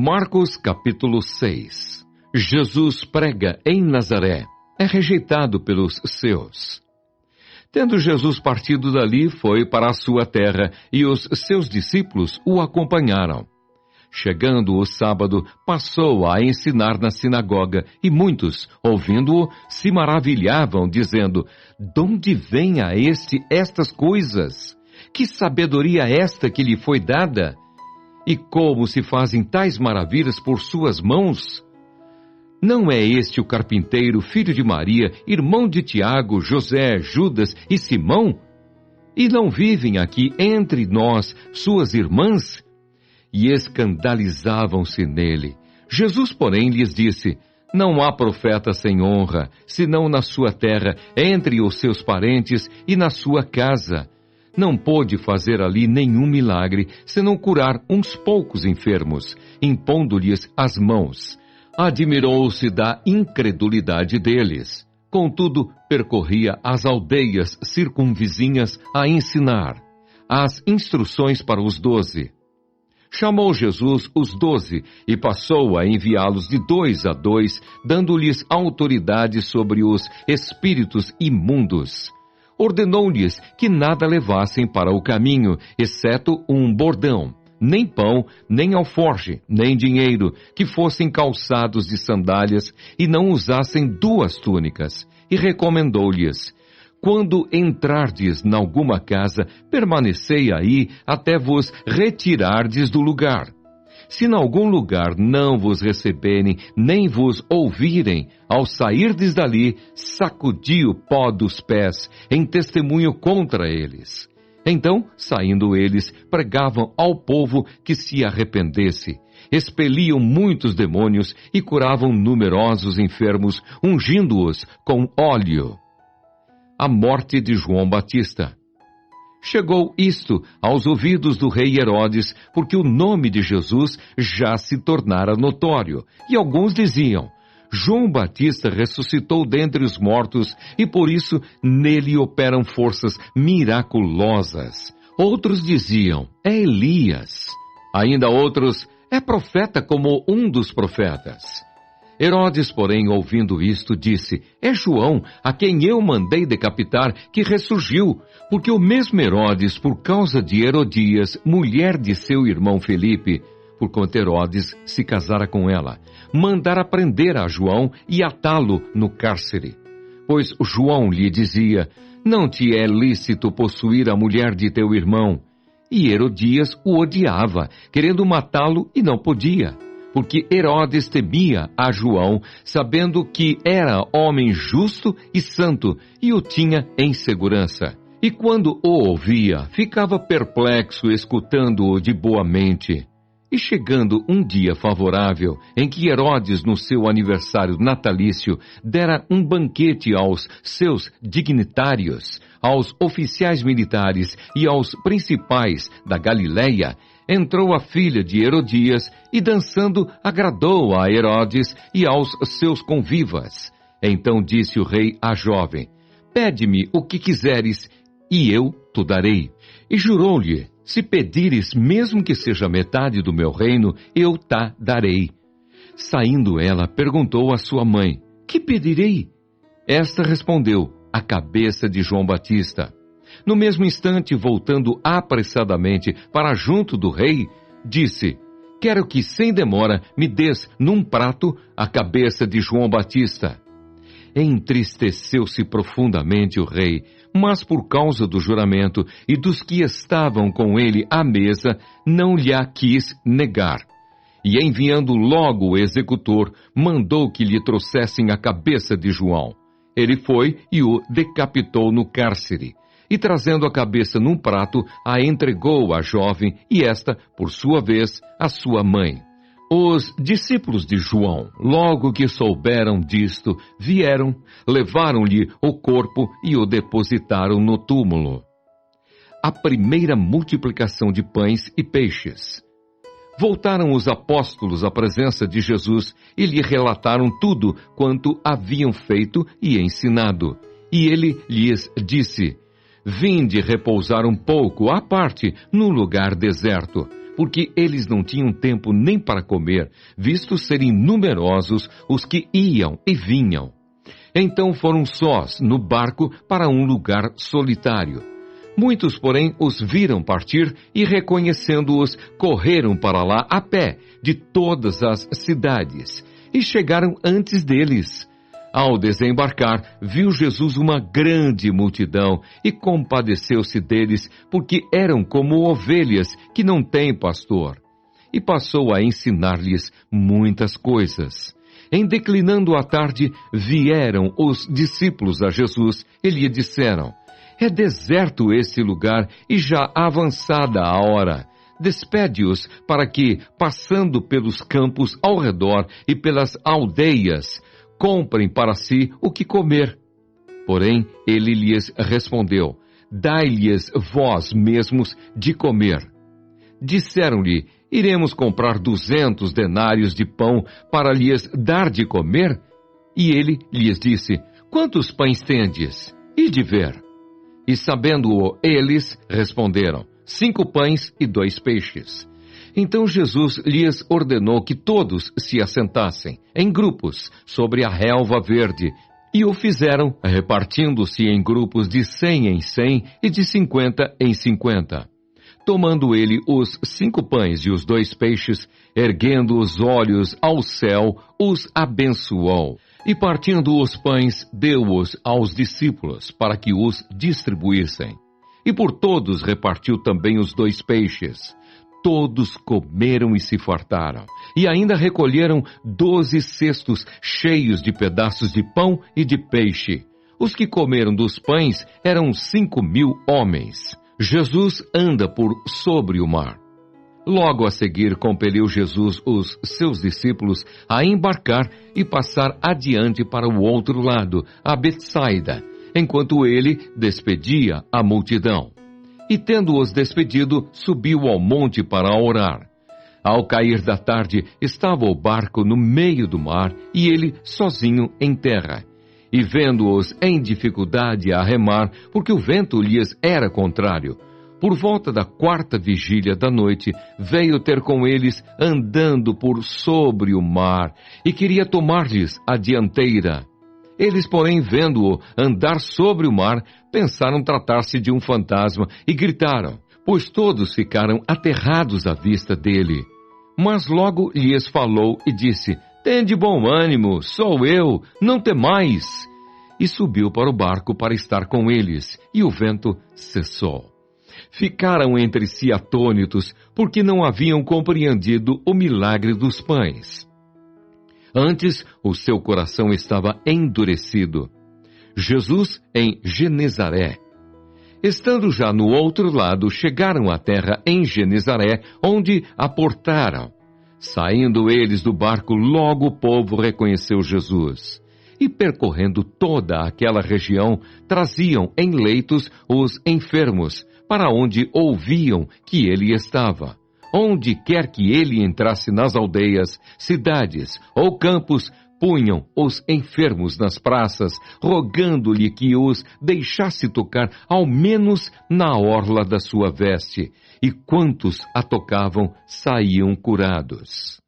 Marcos capítulo 6. Jesus prega em Nazaré. É rejeitado pelos seus. Tendo Jesus partido dali, foi para a sua terra, e os seus discípulos o acompanharam. Chegando o sábado, passou a ensinar na sinagoga, e muitos, ouvindo-o, se maravilhavam, dizendo: "De onde vem a estas coisas? Que sabedoria é esta que lhe foi dada? E como se fazem tais maravilhas por suas mãos? Não é este o carpinteiro, filho de Maria, irmão de Tiago, José, Judas e Simão? E não vivem aqui entre nós suas irmãs?" E escandalizavam-se nele. Jesus, porém, lhes disse: "Não há profeta sem honra, senão na sua terra, entre os seus parentes e na sua casa. Não pôde fazer ali nenhum milagre, senão curar uns poucos enfermos, impondo-lhes as mãos. Admirou-se da incredulidade deles. Contudo, percorria as aldeias circunvizinhas a ensinar as instruções para os 12. Chamou Jesus os 12 e passou a enviá-los de 2 a 2, dando-lhes autoridade sobre os espíritos imundos. Ordenou-lhes que nada levassem para o caminho, exceto um bordão, nem pão, nem alforje, nem dinheiro, que fossem calçados de sandálias e não usassem 2 túnicas. E recomendou-lhes: "Quando entrardes nalguma casa, permanecei aí até vos retirardes do lugar. Se nalgum lugar não vos receberem, nem vos ouvirem, ao sairdes dali, sacudi o pó dos pés, em testemunho contra eles." Então, saindo eles, pregavam ao povo que se arrependesse. Expeliam muitos demônios e curavam numerosos enfermos, ungindo-os com óleo. A morte de João Batista. Chegou isto aos ouvidos do rei Herodes, porque o nome de Jesus já se tornara notório, e alguns diziam: "João Batista ressuscitou dentre os mortos, e por isso nele operam forças miraculosas." Outros diziam: "É Elias." Ainda outros: "É profeta como um dos profetas." Herodes, porém, ouvindo isto, disse: "É João, a quem eu mandei decapitar, que ressurgiu, porque o mesmo Herodes, por causa de Herodias, mulher de seu irmão Felipe, porquanto Herodes se casara com ela, mandara prender a João e atá-lo no cárcere. Pois João lhe dizia: "Não te é lícito possuir a mulher de teu irmão." E Herodias o odiava, querendo matá-lo, e não podia, porque Herodes temia a João, sabendo que era homem justo e santo, e o tinha em segurança. E quando o ouvia, ficava perplexo, escutando-o de boa mente. E chegando um dia favorável, em que Herodes, no seu aniversário natalício, dera um banquete aos seus dignitários, aos oficiais militares e aos principais da Galileia, entrou a filha de Herodias e, dançando, agradou a Herodes e aos seus convivas. Então disse o rei à jovem: "Pede-me o que quiseres, e eu te darei." E jurou-lhe: "Se pedires, mesmo que seja metade do meu reino, eu te darei." Saindo ela, perguntou à sua mãe: "Que pedirei?" Esta respondeu: "A cabeça de João Batista." No mesmo instante, voltando apressadamente para junto do rei, disse: "Quero que, sem demora, me des num prato a cabeça de João Batista." Entristeceu-se profundamente o rei, mas por causa do juramento e dos que estavam com ele à mesa, não lhe a quis negar. E enviando logo o executor, mandou que lhe trouxessem a cabeça de João. Ele foi e o decapitou no cárcere. E trazendo a cabeça num prato, a entregou à jovem, e esta, por sua vez, à sua mãe. Os discípulos de João, logo que souberam disto, vieram, levaram-lhe o corpo e o depositaram no túmulo. A primeira multiplicação de pães e peixes. Voltaram os apóstolos à presença de Jesus e lhe relataram tudo quanto haviam feito e ensinado. E ele lhes disse: "Vinde repousar um pouco à parte, num lugar deserto, porque eles não tinham tempo nem para comer, visto serem numerosos os que iam e vinham. Então foram sós no barco para um lugar solitário. Muitos, porém, os viram partir e, reconhecendo-os, correram para lá a pé de todas as cidades e chegaram antes deles. Ao desembarcar, viu Jesus uma grande multidão e compadeceu-se deles, porque eram como ovelhas que não têm pastor. E passou a ensinar-lhes muitas coisas. Em declinando a tarde, vieram os discípulos a Jesus e lhe disseram: é deserto esse lugar e já avançada a hora. Despede-os para que, passando pelos campos ao redor e pelas aldeias, comprem para si o que comer. Porém, ele lhes respondeu: dai-lhes vós mesmos de comer. Disseram-lhe: iremos comprar 200 denários de pão para lhes dar de comer? E ele lhes disse: quantos pães tendes? Ide ver. E sabendo-o eles, responderam: 5 pães e 2 peixes. Então Jesus lhes ordenou que todos se assentassem, em grupos, sobre a relva verde, e o fizeram, repartindo-se em grupos de 100 em 100 e de 50 em 50. Tomando ele os 5 pães e os 2 peixes, erguendo os olhos ao céu, os abençoou. E partindo os pães, deu-os aos discípulos, para que os distribuíssem. E por todos repartiu também os 2 peixes. Todos comeram e se fartaram, e ainda recolheram 12 cestos cheios de pedaços de pão e de peixe. Os que comeram dos pães eram 5.000 homens. Jesus anda por sobre o mar. Logo a seguir, compeliu Jesus os seus discípulos a embarcar e passar adiante para o outro lado, a Betsaida, enquanto ele despedia a multidão. E tendo-os despedido, subiu ao monte para orar. Ao cair da tarde, estava o barco no meio do mar e ele sozinho em terra. E vendo-os em dificuldade a remar, porque o vento lhes era contrário, por volta da 4ª vigília da noite, veio ter com eles andando por sobre o mar e queria tomar-lhes a dianteira. Eles, porém, vendo-o andar sobre o mar, pensaram tratar-se de um fantasma e gritaram, pois todos ficaram aterrados à vista dele. Mas logo lhes falou e disse: tende bom ânimo, sou eu, não temais. E subiu para o barco para estar com eles, e o vento cessou. Ficaram entre si atônitos, porque não haviam compreendido o milagre dos pães. Antes, o seu coração estava endurecido. Jesus em Genezaré. Estando já no outro lado, chegaram à terra em Genezaré, onde aportaram. Saindo eles do barco, logo o povo reconheceu Jesus. E percorrendo toda aquela região, traziam em leitos os enfermos, para onde ouviam que ele estava. Onde quer que ele entrasse nas aldeias, cidades ou campos, punham os enfermos nas praças, rogando-lhe que os deixasse tocar ao menos na orla da sua veste. E quantos a tocavam saíam curados.